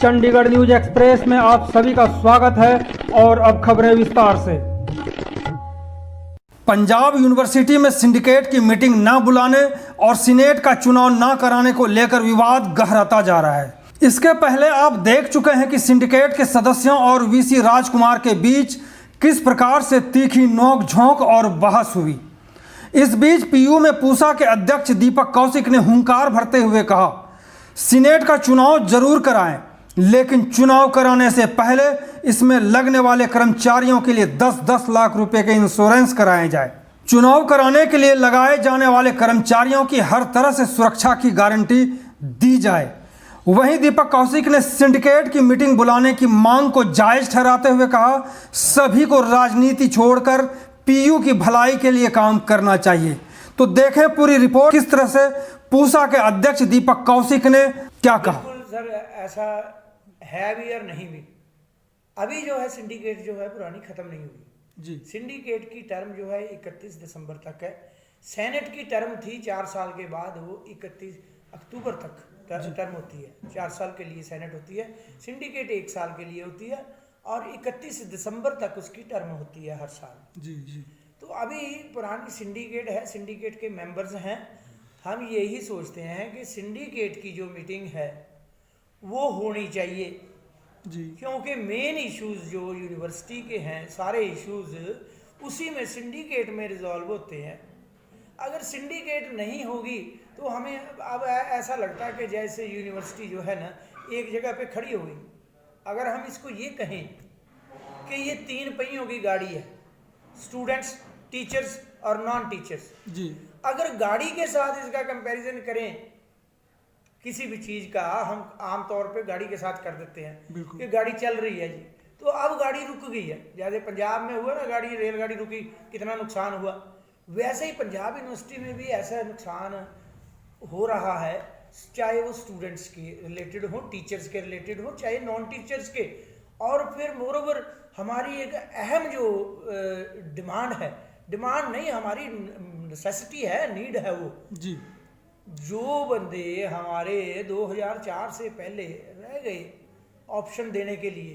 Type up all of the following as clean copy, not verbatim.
Chandigarh news express में आप सभी का स्वागत है और अब खबरें विस्तार से। पंजाब यूनिवर्सिटी में सिंडिकेट की मीटिंग न बुलाने और सीनेट का चुनाव न कराने को लेकर विवाद गहराता जा रहा है। इसके पहले आप देख चुके हैं कि सिंडिकेट के सदस्यों और वीसी राजकुमार के बीच किस प्रकार से तीखी नोक-झोंक और बहस हुई। इस बीच पीयू में पूसा के अध्यक्ष दीपक कौशिक ने हुंकार भरते हुए कहा, सीनेट का चुनाव जरूर कराएं, लेकिन चुनाव कराने से पहले इसमें लगने वाले कर्मचारियों के लिए 10-10 लाख रुपए के इंश्योरेंस कराए जाए। चुनाव कराने के लिए लगाए जाने वाले कर्मचारियों की हर तरह से सुरक्षा की गारंटी दी जाए। वहीं दीपक कौशिक ने सिंडिकेट की मीटिंग बुलाने की मांग को जायज ठहराते हुए कहा, सभी को राजनीति छोड़कर पीयू की भलाई के लिए काम करना चाहिए। तो देखें पूरी रिपोर्ट, किस तरह से पूसा के अध्यक्ष दीपक कौशिक ने क्या कहा। सर ऐसा है भी और नहीं भी। अभी जो है सिंडिकेट जो है पुरानी खत्म नहीं हुई जी। सिंडिकेट की टर्म जो है 31 दिसंबर तक है। सेनेट की टर्म थी 4 साल के बाद, वो 31 अक्टूबर तक टर्म होती है। 4 साल के लिए सेनेट होती है, सिंडिकेट 1 साल के लिए होती है और 31 दिसंबर तक उसकी टर्म होती है हर साल जी। तो अभी पुरानी सिंडिकेट है, सिंडिकेट के मेंबर्स हैं। हम यही सोचते हैं कि सिंडिकेट की जो मीटिंग है वो होनी चाहिए जी, क्योंकि मेन इश्यूज जो यूनिवर्सिटी के हैं सारे इश्यूज उसी में सिंडिकेट में रिजॉल्व होते हैं। अगर सिंडिकेट नहीं होगी तो हमें अब ऐसा लगता है कि जैसे यूनिवर्सिटी जो है ना एक जगह पे खड़ी होगी। अगर हम इसको ये कहें कि ये 3 पहियों की गाड़ी है, स्टूडेंट्स, टीचर्स और नॉन टीचर्स जी। अगर गाड़ी के साथ इसका कंपैरिजन करें किसी भी चीज का, हम आमतौर पे गाड़ी के साथ कर देते हैं कि गाड़ी चल रही है जी, तो अब गाड़ी रुक गई है। जैसे पंजाब में हुआ ना, गाड़ी रेलगाड़ी रुकी, कितना नुकसान हुआ, वैसे ही पंजाब यूनिवर्सिटी में भी ऐसा नुकसान हो रहा है, चाहे वो स्टूडेंट्स के रिलेटेड हो, टीचर्स के रिलेटेड हो, चाहे नॉन टीचर्स के। और फिर मोरओवर हमारी एक अहम जो डिमांड है, डिमांड नहीं हमारी नेसेसिटी है, नीड है वो जी। जो बंदे हमारे 2004 से पहले रह गए ऑप्शन देने के लिए,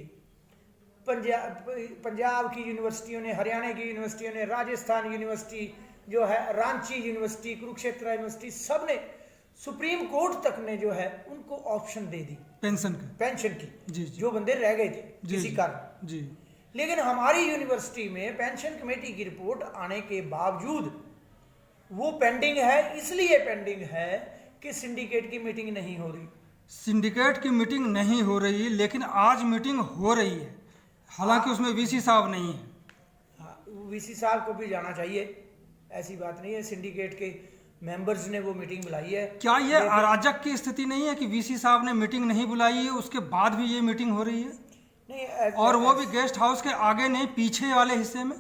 पंजाब की यूनिवर्सिटियों ने, हरियाणा की यूनिवर्सिटियों ने, राजस्थान यूनिवर्सिटी जो है, रांची यूनिवर्सिटी, कुरुक्षेत्र यूनिवर्सिटी, सब ने, सुप्रीम कोर्ट तक ने जो है उनको ऑप्शन दे दी पेंशन की जी, जो बंदे रह गए थे किसी कारण जी। लेकिन हमारी यूनिवर्सिटी में पेंशन कमेटी की रिपोर्ट आने के बावजूद वो पेंडिंग है। इसलिए पेंडिंग है कि सिंडिकेट की मीटिंग नहीं हो रही। सिंडिकेट की मीटिंग नहीं हो रही, लेकिन आज मीटिंग हो रही है, हालांकि उसमें वीसी साहब नहीं है। हाँ, वीसी साहब को भी जाना चाहिए, ऐसी बात नहीं है। सिंडिकेट के मेंबर्स ने वो मीटिंग बुलाई है। क्या ये अराजक की स्थिति नहीं है कि वीसी साहब ने मीटिंग नहीं बुलाई है, उसके बाद भी ये मीटिंग हो रही है? नहीं, और वो भी गेस्ट हाउस के आगे नहीं, पीछे वाले हिस्से में।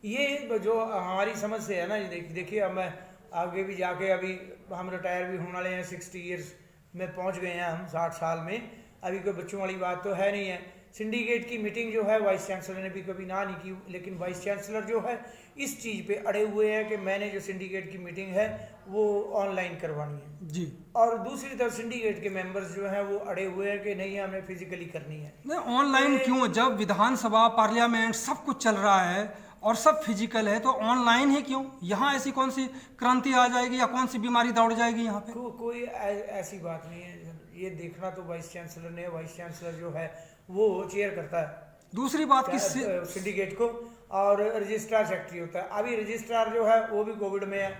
ये जो हमारी समझ से है ना, देखिए अब मैं आगे भी जाके, अभी हम रिटायर भी होने वाले हैं, 60 ईयर्स में पहुंच गए हैं हम, 60 साल में। अभी कोई बच्चों वाली बात तो है नहीं है। सिंडिकेट की मीटिंग जो है वाइस चांसलर ने भी कभी ना नहीं की, लेकिन वाइस चांसलर जो है इस चीज़ पे अड़े हुए हैं कि मैंने जो सिंडिकेट की मीटिंग है वो ऑनलाइन करवानी है जी। और दूसरी तरफ सिंडिकेट के मेंबर्स जो हैं वो अड़े हुए हैं कि नहीं, हमें फिजिकली करनी है। नहीं, ऑनलाइन क्यों? जब विधानसभा, पार्लियामेंट सब कुछ चल रहा है और सब फिजिकल है, तो ऑनलाइन ही क्यों? यहाँ ऐसी कौन सी क्रांति आ जाएगी या कौन सी बीमारी दौड़ जाएगी यहाँ पे? कोई ऐसी बात नहीं है। ये देखना तो वाइस चांसलर ने, वाइस चांसलर जो है वो चेयर करता है दूसरी बात की सिंडिकेट को, और रजिस्ट्रार सेक्रेटरी होता है। अभी रजिस्ट्रार जो है वो भी कोविड में है,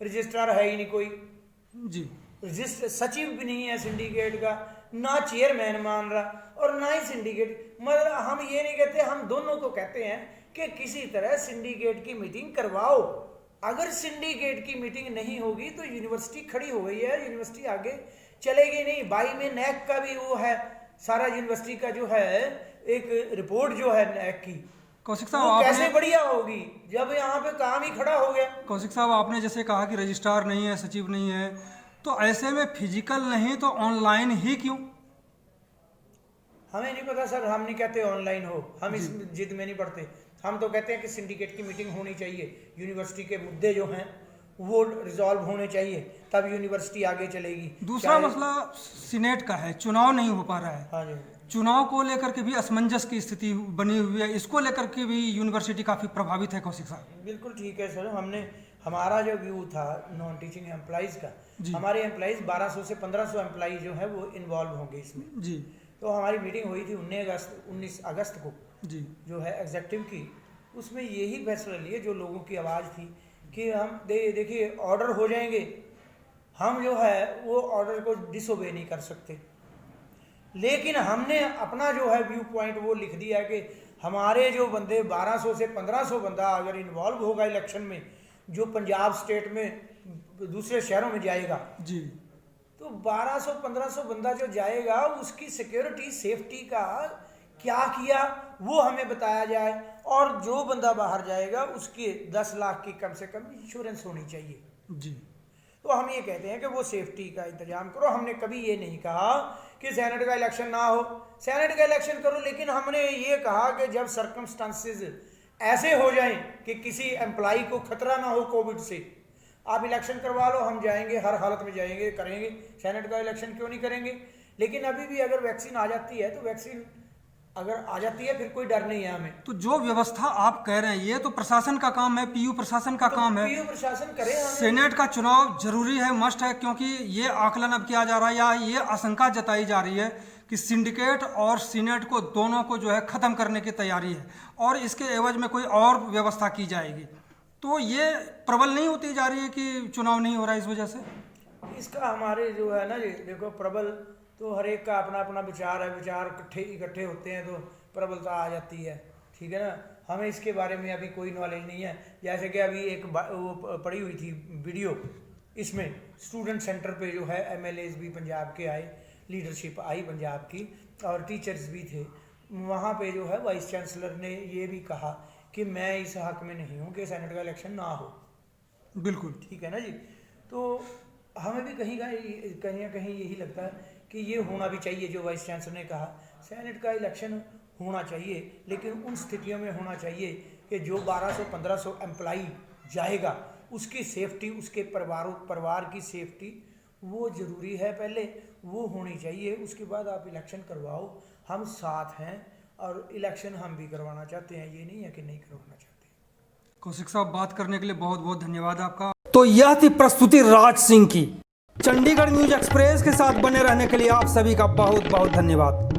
रजिस्ट्रार है ही नहीं कोई जी। रजिस्टर सचिव भी नहीं है सिंडिकेट का, ना चेयरमैन मान रहा और ना ही सिंडिकेट। मतलब हम ये नहीं कहते, हम दोनों को कहते हैं कि किसी तरह सिंडिकेट की मीटिंग करवाओ। अगर सिंडिकेट की मीटिंग नहीं होगी तो यूनिवर्सिटी खड़ी हो गई है, यूनिवर्सिटी आगे चलेगी नहीं। 22 में नैक का भी वो है, सारा यूनिवर्सिटी का जो है एक रिपोर्ट जो है नैक की, कौशिक साहब कैसे बढ़िया होगी जब यहाँ पे काम ही खड़ा हो गया। कौशिक साहब, आपने जैसे कहा कि रजिस्ट्रार नहीं है, सचिव नहीं है, तो ऐसे में फिजिकल नहीं तो ऑनलाइन ही क्यों? हमें नहीं पता सर, हम नहीं कहते ऑनलाइन हो, हम इस जिद में नहीं पड़ते। हम तो कहते हैं कि सिंडिकेट की मीटिंग होनी चाहिए। यूनिवर्सिटी के मुद्दे जो हैं वो रिजॉल्व होने चाहिए, तब यूनिवर्सिटी आगे चलेगी। दूसरा मसला सीनेट का है, चुनाव नहीं हो पा रहा है। हाँ जी, चुनाव को लेकर के भी असमंजस की स्थिति बनी हुई है, इसको लेकर के भी यूनिवर्सिटी काफ़ी प्रभावित है कौशिक साहब। बिल्कुल ठीक है सर। हमारा जो व्यू था नॉन टीचिंग एम्प्लॉइज़ का, हमारे एम्प्लॉइज़ 1200 से 1500 एम्प्लॉई जो है वो इन्वॉल्व होंगे इसमें जी। तो हमारी मीटिंग हुई थी 19 अगस्त को जी, जो है एग्जेक्टिव की। उसमें यही फैसला लिए जो लोगों की आवाज़ थी कि हम देखिए ऑर्डर हो जाएंगे, हम जो है वो ऑर्डर को डिसोबे नहीं कर सकते, लेकिन हमने अपना जो है व्यू पॉइंट वो लिख दिया है कि हमारे जो बंदे 1200 से 1500 बंदा अगर इन्वॉल्व होगा इलेक्शन में, जो पंजाब स्टेट में दूसरे शहरों में जाएगा जी, तो 1200-1500 बंदा जो जाएगा उसकी सिक्योरिटी सेफ्टी का क्या किया वो हमें बताया जाए, और जो बंदा बाहर जाएगा उसके 10 लाख की कम से कम इंश्योरेंस होनी चाहिए जी। तो हम ये कहते हैं कि वो सेफ्टी का इंतजाम करो। हमने कभी ये नहीं कहा कि सेनेट का इलेक्शन ना हो, सेनेट का इलेक्शन करो, लेकिन हमने ये कहा कि जब सर्कमस्टांसेस ऐसे हो जाएं कि किसी एम्प्लॉई को खतरा ना हो कोविड से, आप इलेक्शन करवा लो, हम जाएंगे, हर हालत में जाएंगे, करेंगे। सेनेट का इलेक्शन क्यों नहीं करेंगे? लेकिन अभी भी अगर वैक्सीन आ जाती है तो वैक्सीन अगर आ जाती है फिर कोई डर नहीं है हमें। तो जो व्यवस्था आप कह रहे हैं ये तो प्रशासन का काम है, पीयू प्रशासन का काम है। पीयू प्रशासन करे। सेनेट का चुनाव जरूरी है, मस्ट है, क्योंकि ये आकलन अब किया जा रहा है या ये आशंका जताई जा रही है कि सिंडिकेट और सीनेट को दोनों को जो है खत्म करने की तैयारी है और इसके एवज में कोई और व्यवस्था की जाएगी। तो ये प्रबल नहीं होती जा रही है कि चुनाव नहीं हो रहा है इस वजह से? इसका हमारे जो है ना जी, देखो प्रबल तो हर एक का अपना अपना विचार है, विचार इकट्ठे होते हैं तो प्रबलता आ जाती है, ठीक है ना। हमें इसके बारे में अभी कोई नॉलेज नहीं है। जैसे कि अभी एक वो पड़ी हुई थी वीडियो, इसमें स्टूडेंट सेंटर पे जो है MLAs भी पंजाब के आए, लीडरशिप आई पंजाब की और टीचर्स भी थे। वहाँ पे जो है वाइस चांसलर ने ये भी कहा कि मैं इस हक में नहीं हूँ कि सेनेट का इलेक्शन ना हो। बिल्कुल ठीक है ना जी। तो हमें भी कहीं ना कहीं यही लगता है कि ये होना भी चाहिए। जो वाइस चांसलर ने कहा सेनेट का इलेक्शन होना चाहिए, लेकिन उन स्थितियों में होना चाहिए कि जो 1200-1500 एम्प्लाई जाएगा उसकी सेफ्टी, उसके परिवार की सेफ्टी वो ज़रूरी है, पहले वो होनी चाहिए। उसके बाद आप इलेक्शन करवाओ, हम साथ हैं और इलेक्शन हम भी करवाना चाहते हैं, ये नहीं है कि नहीं करवाना चाहते। कौशिक साहब, बात करने के लिए बहुत बहुत धन्यवाद आपका। तो यह थी प्रस्तुति राज सिंह की। चंडीगढ़ न्यूज एक्सप्रेस के साथ बने रहने के लिए आप सभी का बहुत बहुत धन्यवाद।